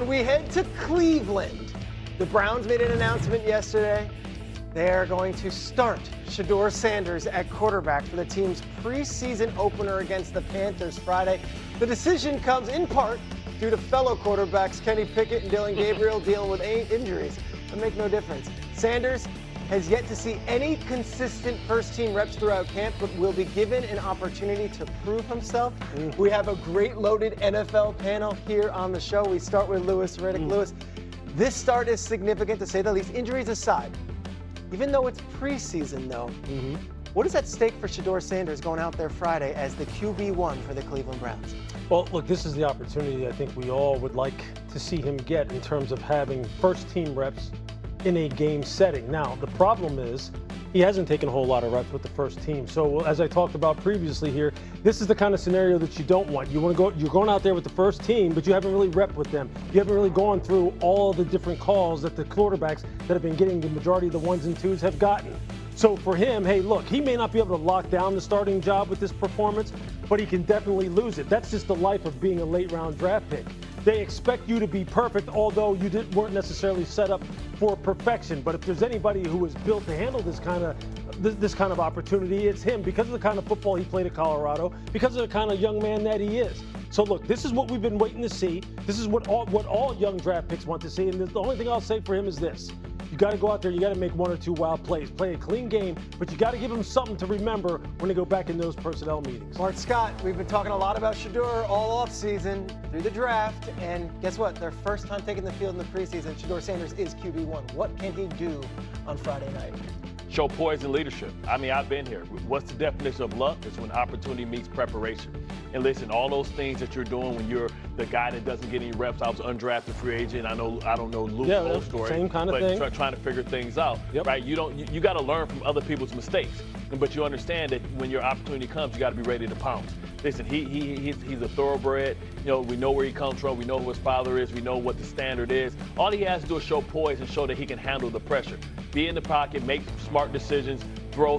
And we head to Cleveland. The Browns made an announcement yesterday. They are going to start Shedeur Sanders at quarterback for the team's preseason opener against the Panthers Friday. The decision comes in part due to fellow quarterbacks Kenny Pickett and Dillon Gabriel dealing with injuries that make no difference. Sanders has yet to see any consistent first-team reps throughout camp, but will be given an opportunity to prove himself. We have a great loaded NFL panel here on the show. We start with Louis Riddick. Louis, this start is significant to say the least. Injuries aside, even though it's preseason though, what is at stake for Shedeur Sanders going out there Friday as the QB1 for the Cleveland Browns? Well, look, this is the opportunity I think we all would like to see him get in terms of having first-team reps in a game setting. Now, the problem is he hasn't taken a whole lot of reps with the first team. So as I talked about previously here, this is the kind of scenario that you don't want. You're going out there with the first team, but you haven't really repped with them. You haven't really gone through all the different calls that the quarterbacks that have been getting the majority of the ones and twos have gotten. So for him, hey, look, he may not be able to lock down the starting job with this performance, but he can definitely lose it. That's just the life of being a late-round draft pick. They expect you to be perfect, although you weren't necessarily set up for perfection. But if there's anybody who is built to handle this kind of opportunity, it's him, because of the kind of football he played at Colorado, because of the kind of young man that he is. So look, this is what we've been waiting to see. This is what all young draft picks want to see. And the only thing I'll say for him is this. You got to go out there, you got to make one or two wild plays, play a clean game, but you got to give them something to remember when they go back in those personnel meetings. Prescott, we've been talking a lot about Shedeur all offseason through the draft, and guess what? Their first time taking the field in the preseason, Shedeur Sanders is QB1. What can he do on Friday night? Show poise and leadership. I mean, I've been here. What's the definition of luck? It's when opportunity meets preparation. And listen, all those things that you're doing when you're the guy that doesn't get any reps. I was undrafted free agent. I don't know Luke's whole story. Same kind of thing. Trying to figure things out, right? You got to learn from other people's mistakes. But you understand that when your opportunity comes, you got to be ready to pounce. Listen, he's a thoroughbred. You know, we know where he comes from. We know who his father is. We know what the standard is. All he has to do is show poise and show that he can handle the pressure. Be in the pocket, make smart decisions,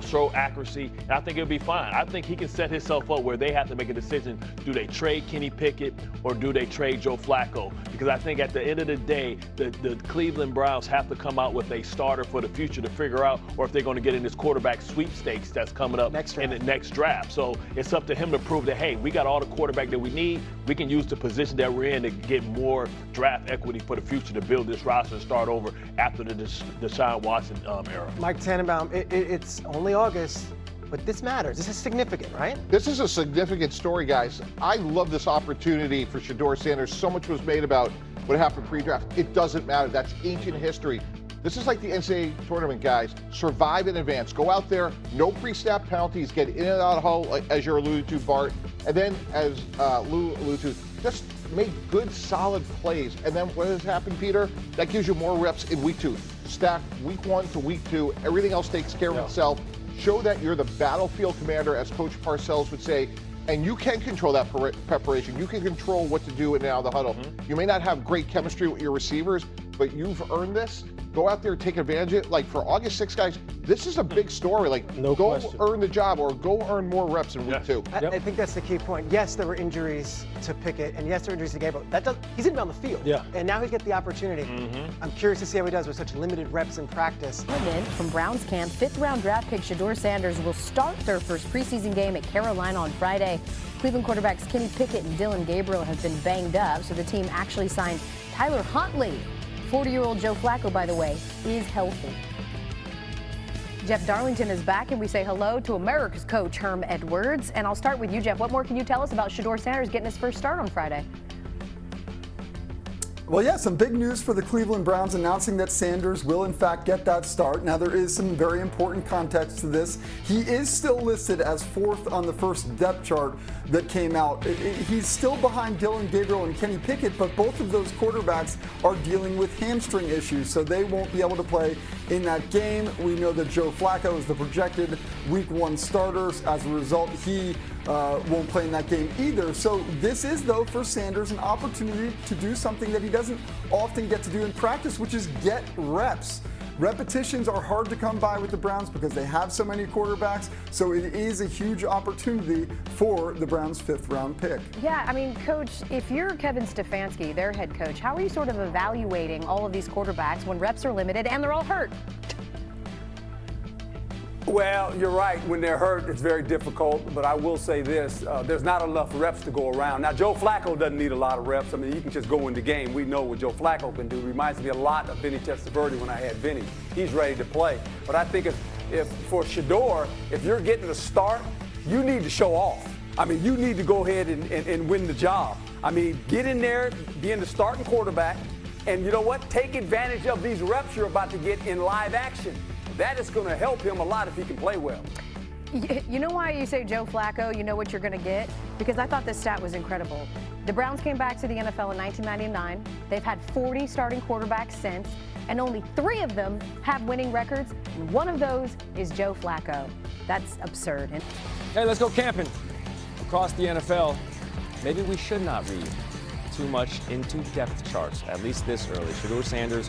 show accuracy, and I think it'll be fine. I think he can set himself up where they have to make a decision. Do they trade Kenny Pickett or do they trade Joe Flacco? Because I think at the end of the day, the Cleveland Browns have to come out with a starter for the future to figure out, or if they're going to get in this quarterback sweepstakes that's coming up in the next draft. So it's up to him to prove that, hey, we got all the quarterback that we need. We can use the position that we're in to get more draft equity for the future to build this roster and start over after the Deshaun Watson era. Mike Tannenbaum, it's only August, but this matters. This is significant, right? This is a significant story, guys. I love this opportunity for Shedeur Sanders. So much was made about what happened pre-draft. It doesn't matter. That's ancient history. This is like the NCAA tournament, guys. Survive in advance. Go out there, no pre-snap penalties, get in and out of the hull, as you're alluded to, Bart. And then, as Lou alluded to, just make good, solid plays. And then what has happened, Peter? That gives you more reps in week 2. Stack week 1 to week 2. Everything else takes care of itself. Show that you're the battlefield commander, as Coach Parcells would say, and you can control that preparation. You can control what to do in and out of the huddle. You may not have great chemistry with your receivers, but you've earned this. Go out there, take advantage of it. Like for August 6th, guys, this is a big story. Like, go earn the job or go earn more reps in week 2. I think that's the key point. Yes, there were injuries to Pickett, and yes, there were injuries to Gabriel. He's in on the field. And now he's got the opportunity. I'm curious to see how he does with such limited reps in practice. From Browns camp, 5th-round draft pick Shedeur Sanders will start their first preseason game at Carolina on Friday. Cleveland quarterbacks Kenny Pickett and Dillon Gabriel have been banged up, so the team actually signed Tyler Huntley. 40-year-old Joe Flacco, by the way, is healthy. Jeff Darlington is back, and we say hello to America's coach, Herm Edwards. And I'll start with you, Jeff. What more can you tell us about Shedeur Sanders getting his first start on Friday? Well, yeah, some big news for the Cleveland Browns announcing that Sanders will, in fact, get that start. Now, there is some very important context to this. He is still listed as 4th on the first depth chart that came out. He's still behind Dillon Gabriel and Kenny Pickett, but both of those quarterbacks are dealing with hamstring issues, so they won't be able to play in that game. We know that Joe Flacco is the projected Week 1 starter. As a result, he won't play in that game either. So this is, though, for Sanders, an opportunity to do something that he doesn't often get to do in practice, which is get reps. repetitions are hard to come by with the Browns because they have so many quarterbacks. So it is a huge opportunity for the Browns' 5th-round pick. Yeah, I mean, Coach, if you're Kevin Stefanski, their head coach, how are you sort of evaluating all of these quarterbacks when reps are limited and they're all hurt? Well, you're right. When they're hurt, it's very difficult. But I will say this, there's not enough reps to go around. Now, Joe Flacco doesn't need a lot of reps. I mean, you can just go in the game. We know what Joe Flacco can do. It reminds me a lot of Vinny Testaverde when I had Vinny. He's ready to play. But I think if for Shedeur, if you're getting a start, you need to show off. I mean, you need to go ahead and win the job. I mean, get in there, being the starting quarterback, and you know what? Take advantage of these reps you're about to get in live action. That is going to help him a lot if he can play well. You know why you say Joe Flacco, you know what you're going to get? Because I thought this stat was incredible. The Browns came back to the NFL in 1999. They've had 40 starting quarterbacks since, and only 3 of them have winning records, and one of those is Joe Flacco. That's absurd. Hey, let's go camping. Across the NFL, maybe we should not read too much into depth charts, at least this early. Shedeur Sanders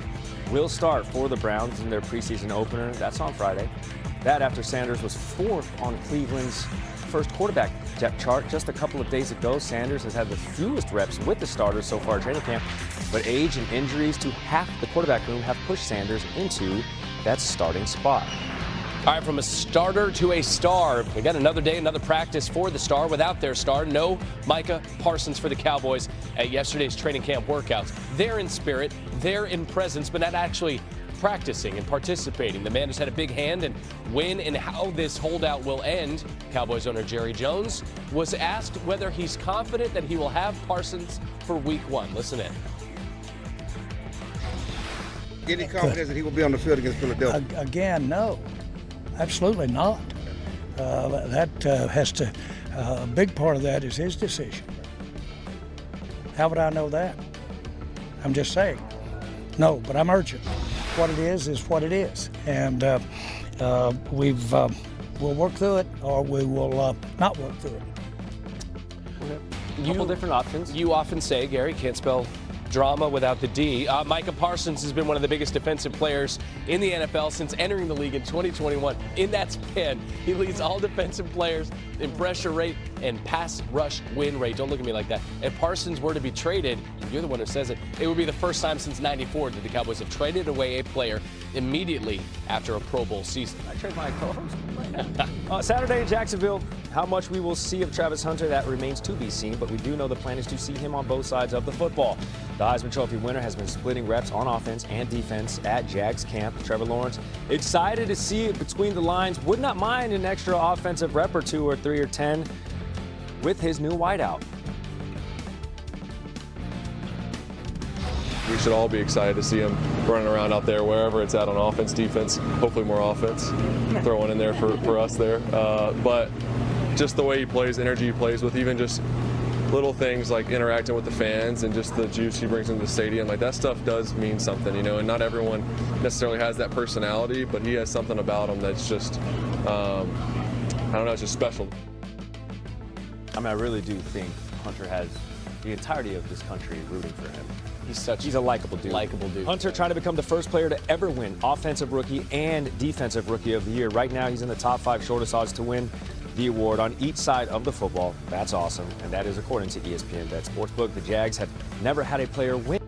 will start for the Browns in their preseason opener. That's on Friday. That after Sanders was 4th on Cleveland's first quarterback depth chart. Just a couple of days ago, Sanders has had the fewest reps with the starters so far at training camp, but age and injuries to half the quarterback room have pushed Sanders into that starting spot. All right, from a starter to a star. We got another day, another practice for the star without their star. No Micah Parsons for the Cowboys at yesterday's training camp workouts. They're in spirit, they're in presence, but not actually practicing and participating. The man has had a big hand in when and how this holdout will end. Cowboys owner Jerry Jones was asked whether he's confident that he will have Parsons for week 1. Listen in. Any confidence that he will be on the field against Philadelphia? Again, no. Absolutely not. That has to, a big part of that is his decision. How would I know that? I'm just saying. No, but I'm urgent. What it is what it is. And we'll work through it or we will not work through it. A couple different options. You often say, Gary, can't spell drama without the D. Micah Parsons has been one of the biggest defensive players in the NFL since entering the league in 2021. In that span, he leads all defensive players in pressure rate and pass rush win rate. Don't look at me like that. If Parsons were to be traded, you're the one who says it would be the first time since '94 that the Cowboys have traded away a player immediately after a Pro Bowl season. I trade my co-host. Saturday in Jacksonville, how much we will see of Travis Hunter, that remains to be seen, but we do know the plan is to see him on both sides of the football. The Heisman Trophy winner has been splitting reps on offense and defense at Jags camp. Trevor Lawrence excited to see it between the lines, would not mind an extra offensive rep or 2 or 3 or 10 with his new wideout. We should all be excited to see him running around out there wherever it's at on offense, defense, hopefully more offense. Throw one in there for us there. But just the way he plays, energy he plays with, even just little things like interacting with the fans and just the juice he brings into the stadium, like that stuff does mean something, you know, and not everyone necessarily has that personality, but he has something about him that's just, I don't know, it's just special. I mean, I really do think Hunter has the entirety of this country rooting for him. He's a likable dude. Hunter trying to become the first player to ever win Offensive Rookie and Defensive Rookie of the Year. Right now, he's in the top 5 shortest odds to win the award on each side of the football. That's awesome, and that is according to ESPN Bet Sportsbook. The Jags have never had a player win